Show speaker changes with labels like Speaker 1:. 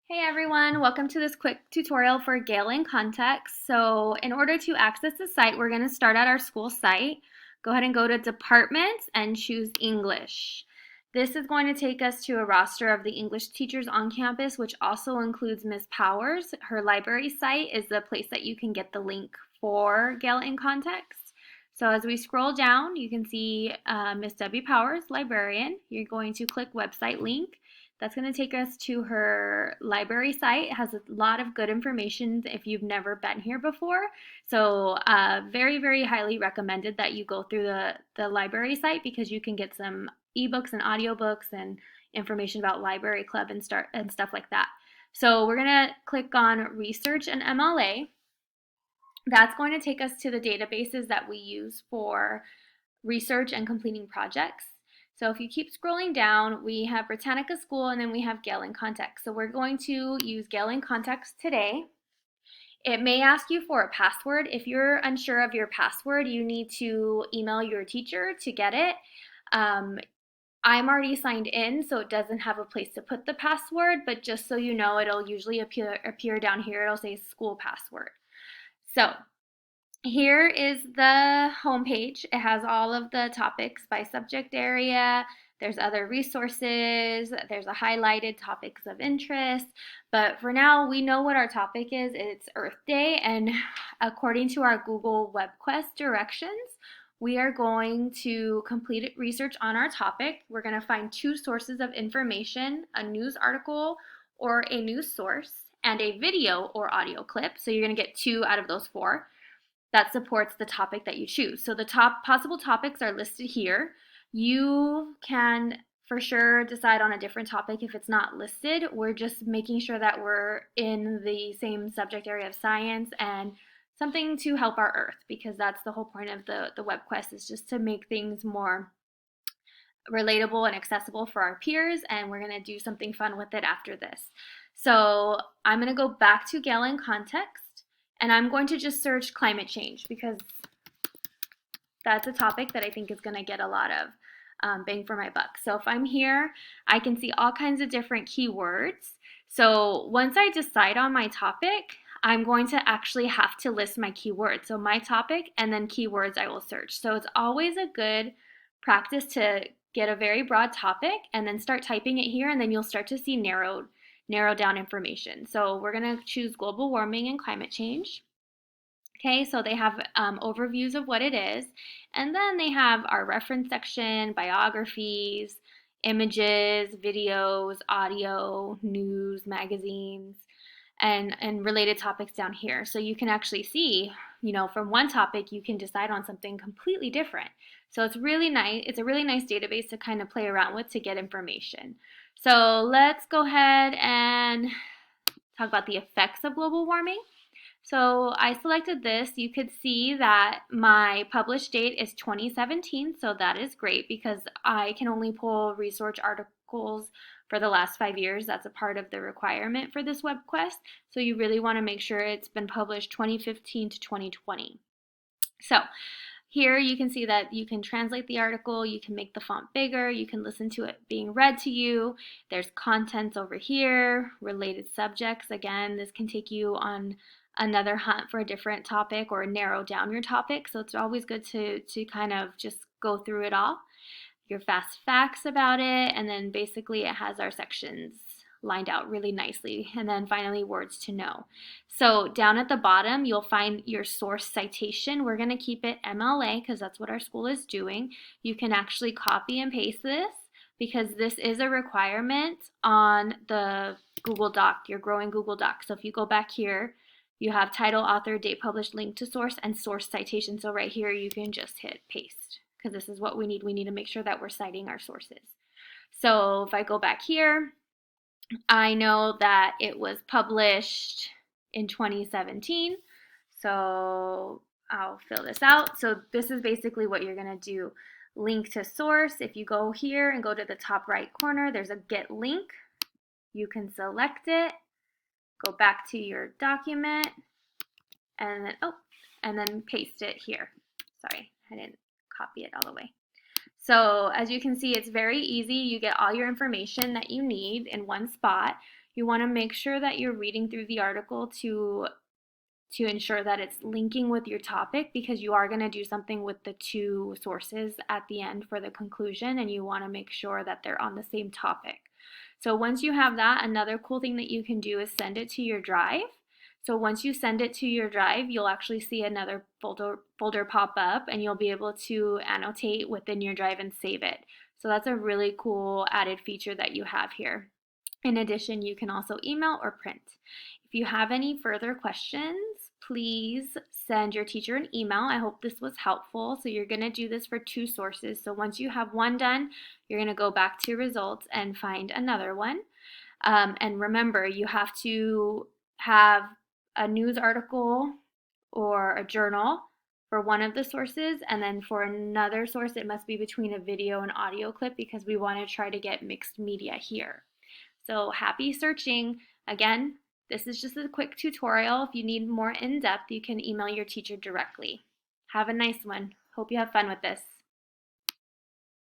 Speaker 1: Hey everyone, welcome to this quick tutorial for Gale in Context. So in order to access the site, we're going to start at our school site. Go ahead and go to Departments and choose English. This is going to take us to a roster of the English teachers on campus, which also includes Ms. Powers. Her library site is the place that you can get the link for Gale in Context. So as we scroll down, you can see Ms. W. Powers, librarian. You're going to click website link. That's going to take us to her library site. It has a lot of good information if you've never been here before. So very, very highly recommended that you go through the library site because you can get some ebooks and audiobooks and information about library club and stuff like that. So we're going to click on Research and MLA. That's going to take us to the databases that we use for research and completing projects. So if you keep scrolling down, we have Britannica School and then we have Gale in Context. So we're going to use Gale in Context today. It may ask you for a password. If you're unsure of your password, you need to email your teacher to get it. I'm already signed in, so it doesn't have a place to put the password, but just so you know, it'll usually appear down here. It'll say school password. So here is the homepage. It has all of the topics by subject area. There's other resources. There's a highlighted topics of interest. But for now, we know what our topic is. It's Earth Day. And according to our Google Web Quest directions, we are going to complete research on our topic. We're going to find two sources of information, a news article or a news source, and a video or audio clip. So you're going to get two out of those four that supports the topic that you choose. So the top possible topics are listed here. You can for sure decide on a different topic if it's not listed. We're just making sure that we're in the same subject area of science and something to help our Earth, because that's the whole point of the web quest, is just to make things more relatable and accessible for our peers, and we're going to do something fun with it after this. So I'm going to go back to Gale in Context. And I'm going to just search climate change because that's a topic that I think is going to get a lot of bang for my buck. So if I'm here, I can see all kinds of different keywords. So once I decide on my topic, I'm going to actually have to list my keywords. So my topic and then keywords I will search. So it's always a good practice to get a very broad topic and then start typing it here, and then you'll start to see narrow down information. So we're going to choose global warming and climate change. Okay, so they have overviews of what it is, and then they have our reference section, biographies, images, videos, audio, news, magazines, and related topics down here. So you can actually see, from one topic you can decide on something completely different. So it's really nice. It's a really nice database to kind of play around with to get information. So let's go ahead and talk about the effects of global warming. So I selected this. You could see that my published date is 2017, so that is great because I can only pull research articles for the last 5 years. That's a part of the requirement for this web quest. So you really want to make sure it's been published 2015 to 2020. So here you can see that you can translate the article, you can make the font bigger, you can listen to it being read to you. There's contents over here, related subjects. Again, this can take you on another hunt for a different topic or narrow down your topic. So it's always good to kind of just go through it all. Your fast facts about it, and then basically it has our sections lined out really nicely, and then finally words to know. So down at the bottom you'll find your source citation. We're going to keep it MLA because that's what our school is doing. You can actually copy and paste this because this is a requirement on the Google Doc, your growing Google Doc. So if you go back here, you have title, author, date published, link to source, and source citation. So right here you can just hit paste because this is what we need. We need to make sure that we're citing our sources. So if I go back here, I know that it was published in 2017, so I'll fill this out. So this is basically what you're going to do. Link to source. If you go here and go to the top right corner, there's a get link. You can select it, go back to your document, and then paste it here. Sorry, I didn't copy it all the way. So as you can see, it's very easy. You get all your information that you need in one spot. You want to make sure that you're reading through the article to ensure that it's linking with your topic, because you are going to do something with the two sources at the end for the conclusion, and you want to make sure that they're on the same topic. So once you have that, another cool thing that you can do is send it to your drive. So once you send it to your drive, you'll actually see another folder pop up, and you'll be able to annotate within your drive and save it. So that's a really cool added feature that you have here. In addition, you can also email or print. If you have any further questions, please send your teacher an email. I hope this was helpful. So you're going to do this for two sources. So once you have one done, you're going to go back to results and find another one. And remember, you have to have a news article or a journal for one of the sources, and then for another source, it must be between a video and audio clip, because we want to try to get mixed media here. So happy searching. Again, this is just a quick tutorial. If you need more in-depth, you can email your teacher directly. Have a nice one. Hope you have fun with this.